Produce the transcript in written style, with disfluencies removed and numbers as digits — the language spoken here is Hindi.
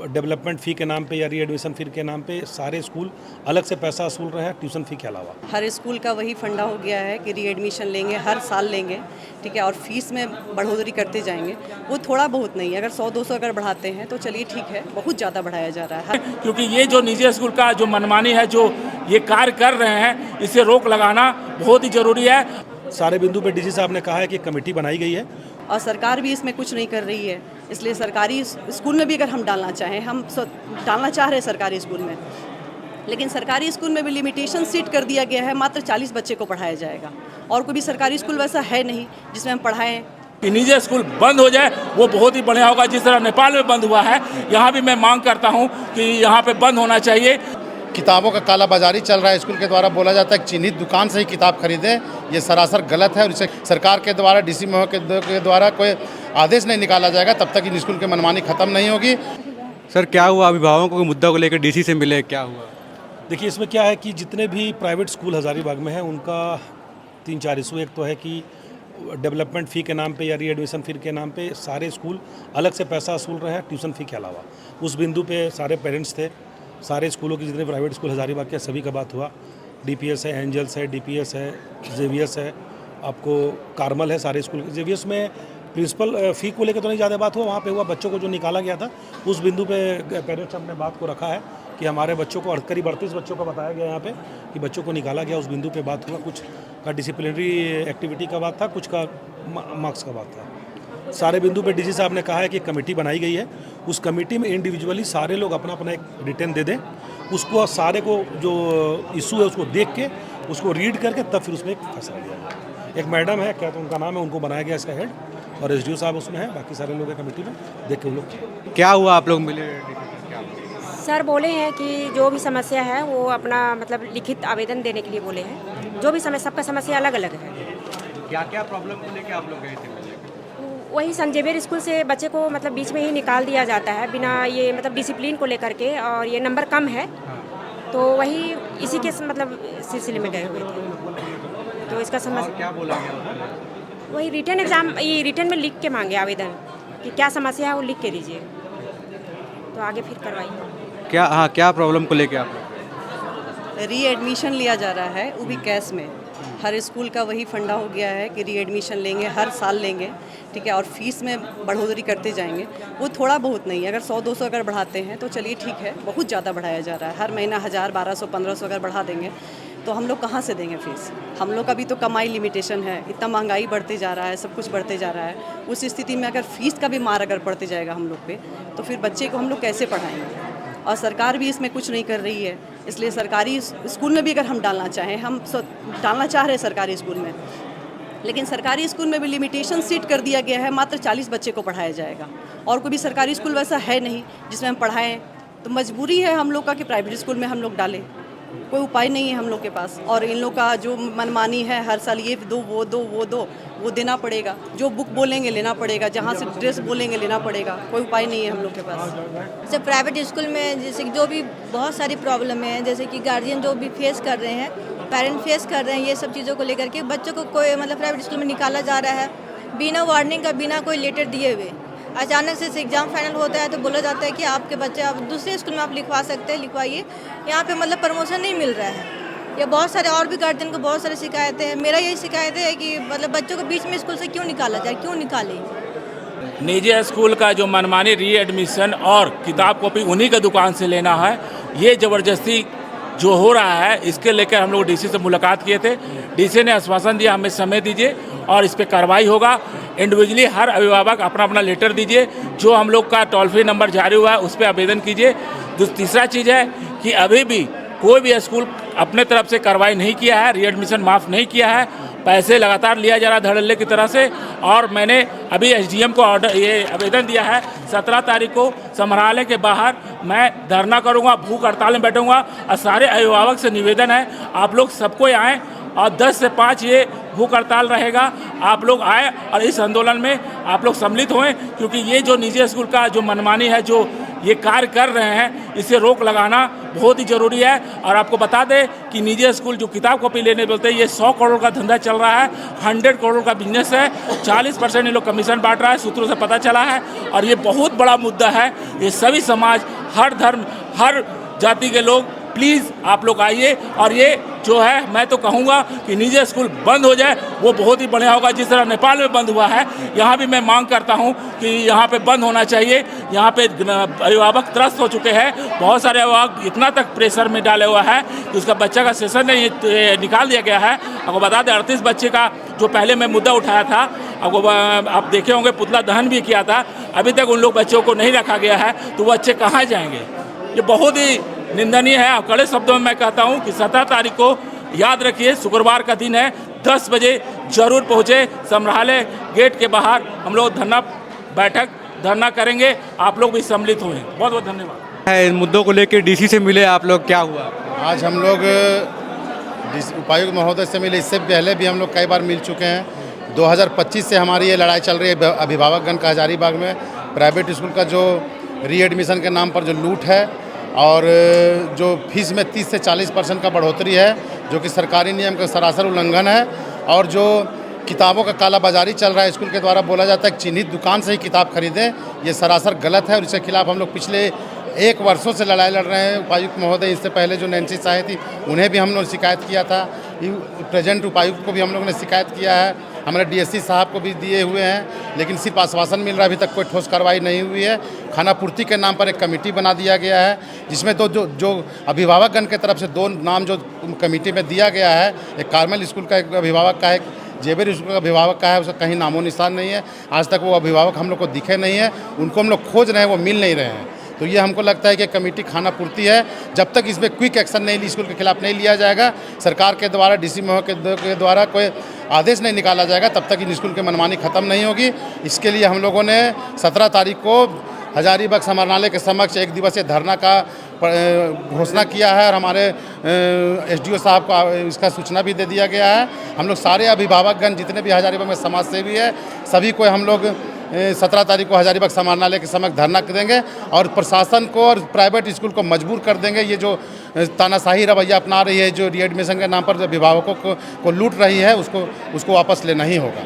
डेवलपमेंट फ़ी के नाम पे या रीएडमिशन फ़ी के नाम पे सारे स्कूल अलग से पैसा वसूल रहे हैं ट्यूशन फ़ी के अलावा। हर स्कूल का वही फंडा हो गया है कि रीएडमिशन लेंगे, हर साल लेंगे, ठीक है, और फीस में बढ़ोतरी करते जाएंगे। वो थोड़ा बहुत नहीं, अगर 100-200 अगर बढ़ाते हैं तो चलिए ठीक है, बहुत ज़्यादा बढ़ाया जा रहा है। क्योंकि ये जो निजी स्कूल का जो मनमानी है, जो ये कार्य कर रहे हैं, इसे रोक लगाना बहुत ही ज़रूरी है। सारे बिंदु पे डीसी साहब ने कहा है कि कमेटी बनाई गई है और सरकार भी इसमें कुछ नहीं कर रही है, इसलिए सरकारी स्कूल में भी अगर हम डालना चाहें, हम डालना चाह रहे हैं सरकारी स्कूल में, लेकिन सरकारी स्कूल में भी लिमिटेशन सीट कर दिया गया है, मात्र 40 बच्चे को पढ़ाया जाएगा और कोई भी सरकारी स्कूल वैसा है नहीं जिसमें हम पढ़ाएं। कि निजी स्कूल बंद हो जाए वो बहुत ही बढ़िया होगा। जिस तरह नेपाल में बंद हुआ है, यहाँ भी मैं मांग करता हूँ कि यहाँ पे बंद होना चाहिए। किताबों का काला बाजारी चल रहा है, स्कूल के द्वारा बोला जाता है कि चिन्हित दुकान से ही किताब खरीदें, ये सरासर गलत है और इसे सरकार के द्वारा डीसी महोदय के द्वारा कोई आदेश नहीं निकाला जाएगा तब तक इन स्कूल की मनमानी खत्म नहीं होगी। सर क्या हुआ, अभिभावकों के मुद्दा को लेकर डीसी से मिले, क्या हुआ? देखिए इसमें क्या है कि जितने भी प्राइवेट स्कूल हज़ारीबाग में हैं उनका 3-4 इशू। एक तो है कि डेवलपमेंट फ़ी के नाम पे या रीएडमिशन फ़ी के नाम पे सारे स्कूल अलग से पैसा वसूल रहे हैं ट्यूशन फ़ी के अलावा। उस बिंदु पे सारे पेरेंट्स थे, सारे स्कूलों की जितने प्राइवेट स्कूल हज़ारीबाग के सभी का बात हुआ। डीपीएस है, एंजल्स है, डीपीएस है, जेवीएस है, आपको कार्मल है, सारे स्कूल। जेवीएस में प्रिंसिपल फ़ी को लेकर तो नहीं ज़्यादा बात हुआ, वहाँ पे हुआ बच्चों को जो निकाला गया था उस बिंदु पे पेरेंट्स ने अपने बात को रखा है कि हमारे बच्चों को करीब 38 बच्चों का बताया गया यहाँ पे कि बच्चों को निकाला गया। उस बिंदु पे बात हुआ, कुछ का डिसिप्लिनरी एक्टिविटी का बात था, कुछ का मार्क्स का बात था। सारे बिंदु पे डीसी साहब ने कहा है कि कमेटी बनाई गई है, उस कमेटी में इंडिविजुअली सारे लोग अपना अपना एक रिटर्न दे दें, उसको सारे को जो इशू है उसको देख के उसको रीड करके तब फिर उसमें एक फैसला लिया जाए। एक मैडम है, क्या तो उनका नाम है, उनको बनाया गया इसका हेड, और एसडीओ साहब उसमें है, बाकी सारे लोग हैं कमेटी में, देख के उन लोग। क्या हुआ, आप लोग मिले? सर बोले हैं कि जो भी समस्या है वो अपना मतलब लिखित आवेदन देने के लिए बोले हैं। जो भी सबका समस्या अलग अलग है। क्या क्या प्रॉब्लम को लेकर आप लोग गए थे? वही संत जेवियर स्कूल से बच्चे को मतलब बीच में ही निकाल दिया जाता है बिना ये मतलब डिसिप्लिन को लेकर के, और ये नंबर कम है, तो वही इसी के मतलब सिलसिले में गए हुए थे। तो इसका समस्या क्या बोला गया? वही रिटर्न एग्जाम, ये रिटर्न में लिख के मांगे आवेदन कि क्या समस्या है वो लिख के दीजिए, तो आगे फिर करवाइए। क्या, हाँ, क्या प्रॉब्लम को लेके आप लोग? रीएडमिशन लिया जा रहा है, वो भी कैश में। हर स्कूल का वही फंडा हो गया है कि रीएडमिशन लेंगे, हर साल लेंगे, ठीक है, और फीस में बढ़ोतरी करते जाएंगे। वो थोड़ा बहुत नहीं, अगर 100-200 अगर बढ़ाते हैं तो चलिए ठीक है, बहुत ज़्यादा बढ़ाया जा रहा है। हर महीना 1000, 1200, 1500 अगर बढ़ा देंगे तो हम लोग कहाँ से देंगे फीस? हम लोग का भी तो कमाई लिमिटेशन है, इतना महंगाई बढ़ते जा रहा है, सब कुछ बढ़ते जा रहा है। उस स्थिति में अगर फीस का भी मार अगर पड़ते जाएगा हम लोग पे, तो फिर बच्चे को हम लोग कैसे पढ़ाएंगे? और सरकार भी इसमें कुछ नहीं कर रही है, इसलिए सरकारी स्कूल में भी अगर हम डालना चाहें, हम डालना चाह रहे हैं सरकारी स्कूल में, लेकिन सरकारी स्कूल में भी लिमिटेशन सीट कर दिया गया है, मात्र 40 बच्चे को पढ़ाया जाएगा और कोई भी सरकारी स्कूल वैसा है नहीं जिसमें हम पढ़ाएं। तो मजबूरी है हम लोग का कि प्राइवेट स्कूल में हम लोग डालें, कोई उपाय नहीं है हम लोग के पास। और इन लोग का जो मनमानी है, हर साल ये दो वो दो वो दो, वो देना पड़ेगा, जो बुक बोलेंगे लेना पड़ेगा, जहाँ से ड्रेस बोलेंगे लेना पड़ेगा, कोई उपाय नहीं है हम लोग के पास। जैसे प्राइवेट स्कूल में जैसे जो भी बहुत सारी प्रॉब्लम है, जैसे कि गार्जियन जो भी फेस कर रहे हैं, पेरेंट फेस कर रहे हैं, ये सब चीज़ों को लेकर के बच्चों को कोई मतलब प्राइवेट स्कूल में निकाला जा रहा है बिना वार्निंग का, बिना कोई लेटर दिए हुए। अचानक से एग्ज़ाम फाइनल होता है तो बोला जाता है कि आपके बच्चे आप दूसरे स्कूल में आप लिखवा सकते हैं, लिखवाइए, यहाँ पे मतलब प्रमोशन नहीं मिल रहा है। ये बहुत सारे और भी गार्जियन को बहुत सारी शिकायतें हैं। मेरा यही शिकायत है कि मतलब बच्चों को बीच में स्कूल से क्यों निकाला जाए, क्यों निकाले? निजी स्कूल का जो मनमानी रीएडमिशन और किताब कॉपी उन्हीं के दुकान से लेना है, ये ज़बरदस्ती जो हो रहा है, इसके लेकर हम लोग डीसी से मुलाकात किए थे। डीसी ने आश्वासन दिया हमें समय दीजिए और इस पर कार्रवाई होगा। इंडिविजुअली हर अभिभावक अपना अपना लेटर दीजिए, जो हम लोग का टोल फ्री नंबर जारी हुआ है उस पर आवेदन कीजिए। तीसरा चीज़ है कि अभी भी कोई भी स्कूल अपने तरफ से कार्रवाई नहीं किया है, रीएडमिशन माफ़ नहीं किया है, पैसे लगातार लिया जा रहा है धड़ल्ले की तरह से। और मैंने अभी एसडीएम को ऑर्डर ये आवेदन दिया है, 17 तारीख को संग्रहालय के बाहर मैं धरना करूंगा, भूख हड़ताल में बैठूंगा। और सारे अभिभावक से निवेदन है आप लोग सबको आएँ और 10 से 5 ये भूख हड़ताल रहेगा, आप लोग आए और इस आंदोलन में आप लोग सम्मिलित हों, क्योंकि ये जो निजी स्कूल का जो मनमानी है, जो ये कार्य कर रहे हैं, इसे रोक लगाना बहुत ही ज़रूरी है। और आपको बता दें कि निजी स्कूल जो किताब कॉपी लेने बोलते हैं, ये 100 करोड़ का धंधा चल रहा है, 100 करोड़ का बिजनेस है, 40% ये लोग कमीशन बांट रहा है, सूत्रों से पता चला है। और ये बहुत बड़ा मुद्दा है। ये सभी समाज, हर धर्म, हर जाति के लोग प्लीज़ आप लोग आइए। और ये जो है, मैं तो कहूँगा कि निजी स्कूल बंद हो जाए, वो बहुत ही बढ़िया होगा। जिस तरह नेपाल में बंद हुआ है, यहाँ भी मैं मांग करता हूँ कि यहाँ पे बंद होना चाहिए। यहाँ पे अभिभावक त्रस्त हो चुके हैं, बहुत सारे अभिभावक इतना तक प्रेशर में डाले हुआ है कि उसका बच्चा का सेशन नहीं निकाल दिया गया है। आपको बता दें 38 बच्चे का जो पहले मैं मुद्दा उठाया था, आपको आप देखे होंगे पुतला दहन भी किया था, अभी तक उन लोग बच्चों को नहीं रखा गया है, तो वो बच्चे कहाँ जाएंगे? ये बहुत ही निंदनीय है। कड़े शब्दों में मैं कहता हूं कि 17 तारीख को याद रखिए, शुक्रवार का दिन है, 10 बजे जरूर पहुंचे। संग्रहालय गेट के बाहर हम लोग धरना करेंगे, आप लोग भी सम्मिलित हुए। बहुत बहुत धन्यवाद। इन मुद्दों को लेकर डीसी से मिले आप लोग, क्या हुआ? आज हम लोग उपायुक्त महोदय से मिले, इससे पहले भी हम लोग कई बार मिल चुके हैं। 2025 से हमारी ये लड़ाई चल रही है अभिभावकगण का। हजारीबाग में प्राइवेट स्कूल का जो रीएडमिशन के नाम पर जो लूट है और जो फीस में 30 से 40% का बढ़ोतरी है, जो कि सरकारी नियम का सरासर उल्लंघन है, और जो किताबों का कालाबाजारी चल रहा है स्कूल के द्वारा, बोला जाता है कि चिन्हित दुकान से ही किताब खरीदें, ये सरासर गलत है। और इसके खिलाफ हम लोग पिछले 1 वर्षों से लड़ाई लड़ रहे हैं। उपायुक्त महोदय, इससे पहले जो नैन्सी साहब थी, उन्हें भी हम लोग शिकायत किया था, प्रेजेंट उपायुक्त को भी हम लोगों ने शिकायत किया है, हमारे डीएससी साहब को भी दिए हुए हैं, लेकिन सिर्फ आश्वासन मिल रहा है, अभी तक कोई ठोस कार्रवाई नहीं हुई है। खानापूर्ति के नाम पर एक कमेटी बना दिया गया है, जिसमें जो अभिभावकगण की तरफ से 2 नाम जो कमेटी में दिया गया है, एक कार्मेल स्कूल का एक अभिभावक का, एक जेबेर स्कूल का अभिभावक का है, उसका कहीं नामो निशान नहीं है। आज तक वो अभिभावक हम लोग को दिखे नहीं है, उनको हम लोग खोज रहे हैं, वो मिल नहीं रहे हैं। तो ये हमको लगता है कि कमेटी खानापूर्ति है। जब तक इसमें क्विक एक्शन नहीं स्कूल के खिलाफ नहीं लिया जाएगा, सरकार के द्वारा, डीसी महोदय के द्वारा कोई आदेश नहीं निकाला जाएगा, तब तक इन स्कूल की मनमानी खत्म नहीं होगी। इसके लिए हम लोगों ने 17 तारीख को हजारीबाग समाहरणालय के समक्ष 1 दिवसीय धरना का घोषणा किया है, और हमारे एसडीओ साहब को इसका सूचना भी दे दिया गया है। हम लोग सारे अभिभावकगण जितने भी हजारीबाग में समाज सेवी है, सभी को हम लोग 17 तारीख को हजारीबाग समाहरणालय के समक्ष धरना देंगे, और प्रशासन को और प्राइवेट स्कूल को मजबूर कर देंगे। ये जो तानाशाही रवैया अपना रही है, जो रीएडमिशन के नाम पर अभिभावकों को लूट रही है, उसको वापस लेना ही होगा।